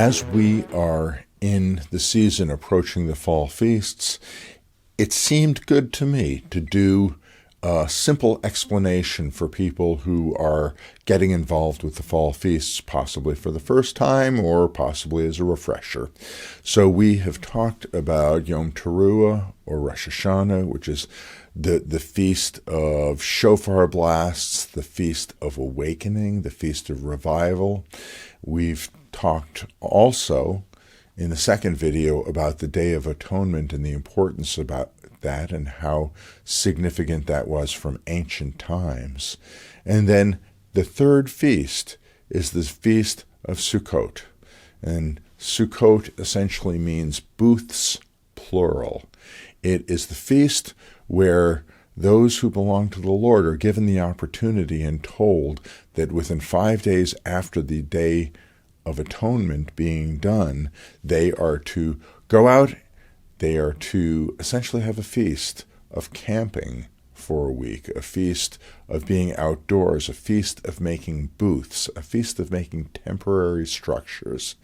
As we are in the season approaching the fall feasts, it seemed good to me to do a simple explanation for people who are getting involved with the fall feasts, possibly for the first time or possibly as a refresher. So we have talked about Yom Teruah or Rosh Hashanah, which is the feast of shofar blasts, the feast of awakening, the feast of revival. We've talked also in the second video about the Day of Atonement and the importance about that and how significant that was from ancient times. And then the third feast is the feast of Sukkot. And Sukkot essentially means booths, plural. It is the feast where those who belong to the Lord are given the opportunity and told that within 5 days after the Day of Atonement being done, they are to go out. They are to essentially have a feast of camping for a week, a feast of being outdoors, a feast of making booths, a feast of making temporary structures.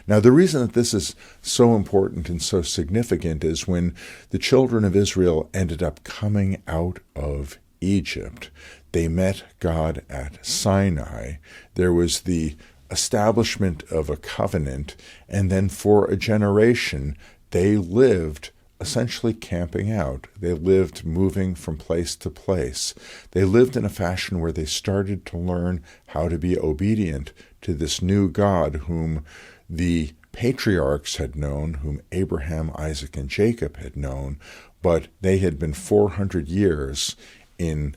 Now, the reason that this is so important and so significant is when the children of Israel ended up coming out of Egypt, they met God at Sinai. There was the establishment of a covenant, and then for a generation, they lived essentially camping out. They lived moving from place to place. They lived in a fashion where they started to learn how to be obedient to this new God whom the patriarchs had known, whom Abraham, Isaac, and Jacob had known, but they had been 400 years in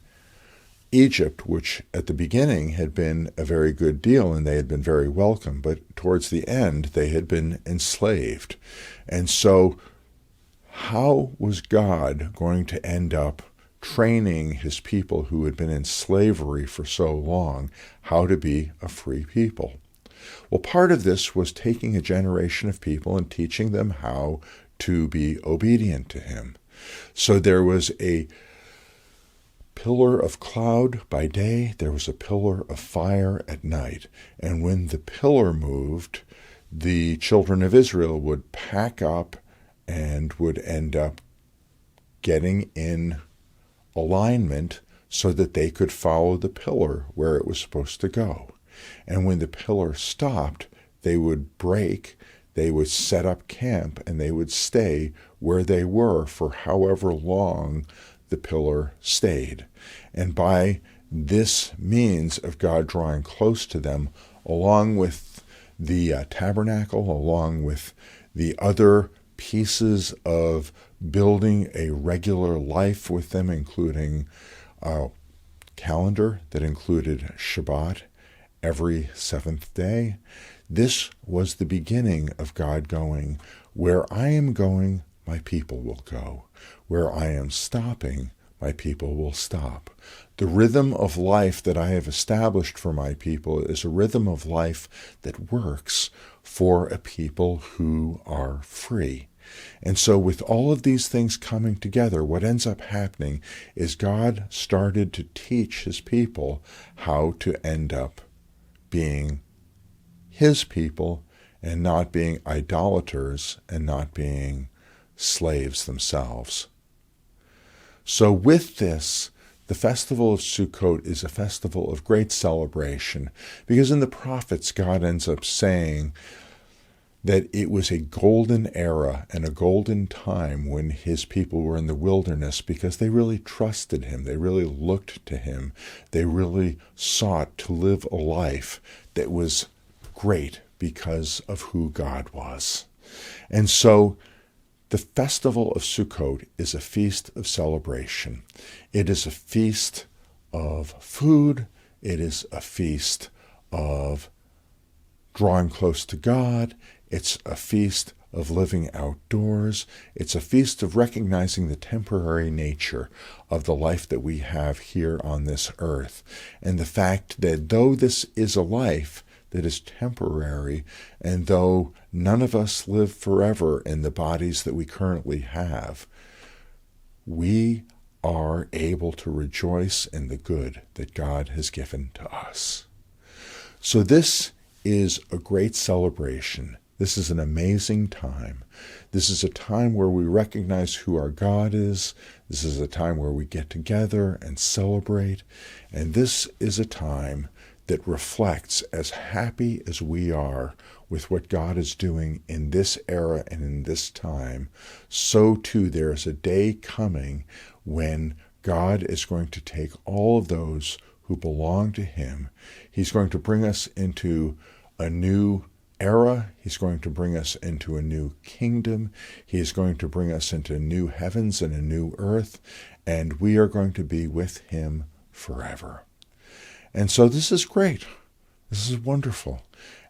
Egypt, which at the beginning had been a very good deal and they had been very welcome, but towards the end they had been enslaved. And so how was God going to end up training his people who had been in slavery for so long how to be a free people? Well, part of this was taking a generation of people and teaching them how to be obedient to him. So there was a pillar of cloud by day, there was a pillar of fire at night. And when the pillar moved, the children of Israel would pack up and would end up getting in alignment so that they could follow the pillar where it was supposed to go. And when the pillar stopped, they would break, they would set up camp, and they would stay where they were for however long the pillar stayed. And by this means of God drawing close to them, along with the tabernacle, along with the other pieces of building a regular life with them, including a calendar that included Shabbat every seventh day, this was the beginning of God going, where I am going, my people will go. Where I am stopping, my people will stop. The rhythm of life that I have established for my people is a rhythm of life that works for a people who are free. And so with all of these things coming together, what ends up happening is God started to teach his people how to end up being his people and not being idolaters and not being slaves themselves. So with this, the festival of Sukkot is a festival of great celebration, because in the prophets, God ends up saying that it was a golden era and a golden time when his people were in the wilderness because they really trusted him. They really looked to him. They really sought to live a life that was great because of who God was. And so the festival of Sukkot is a feast of celebration. It is a feast of food. It is a feast of drawing close to God. It's a feast of living outdoors. It's a feast of recognizing the temporary nature of the life that we have here on this earth, and the fact that though this is a life that is temporary, and though none of us live forever in the bodies that we currently have, we are able to rejoice in the good that God has given to us. So this is a great celebration. This is an amazing time. This is a time where we recognize who our God is. This is a time where we get together and celebrate. And this is a time that reflects, as happy as we are with what God is doing in this era and in this time, so too there is a day coming when God is going to take all of those who belong to him. He's going to bring us into a new era. He's going to bring us into a new kingdom. He is going to bring us into new heavens and a new earth, and we are going to be with him forever. And so this is great. This is wonderful.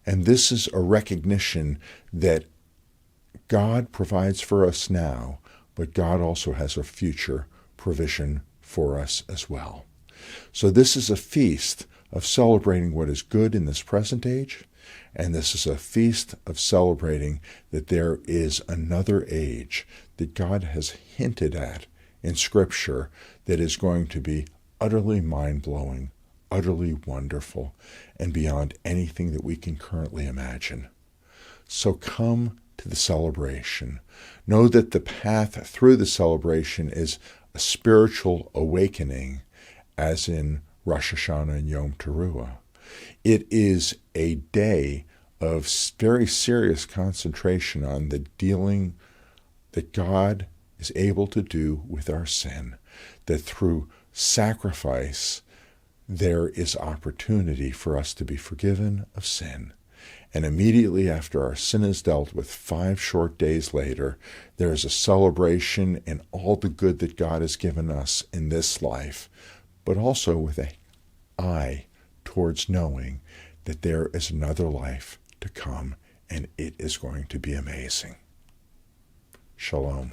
And this is a recognition that God provides for us now, but God also has a future provision for us as well. So this is a feast of celebrating what is good in this present age, and this is a feast of celebrating that there is another age that God has hinted at in Scripture that is going to be utterly mind-blowing, utterly wonderful, and beyond anything that we can currently imagine. So come to the celebration. Know that the path through the celebration is a spiritual awakening, as in Rosh Hashanah and Yom Teruah. It is a day of very serious concentration on the dealing that God is able to do with our sin, that through sacrifice there is opportunity for us to be forgiven of sin. And immediately after our sin is dealt with, 5 short days later, there is a celebration in all the good that God has given us in this life, but also with an eye towards knowing that there is another life to come, and it is going to be amazing. Shalom.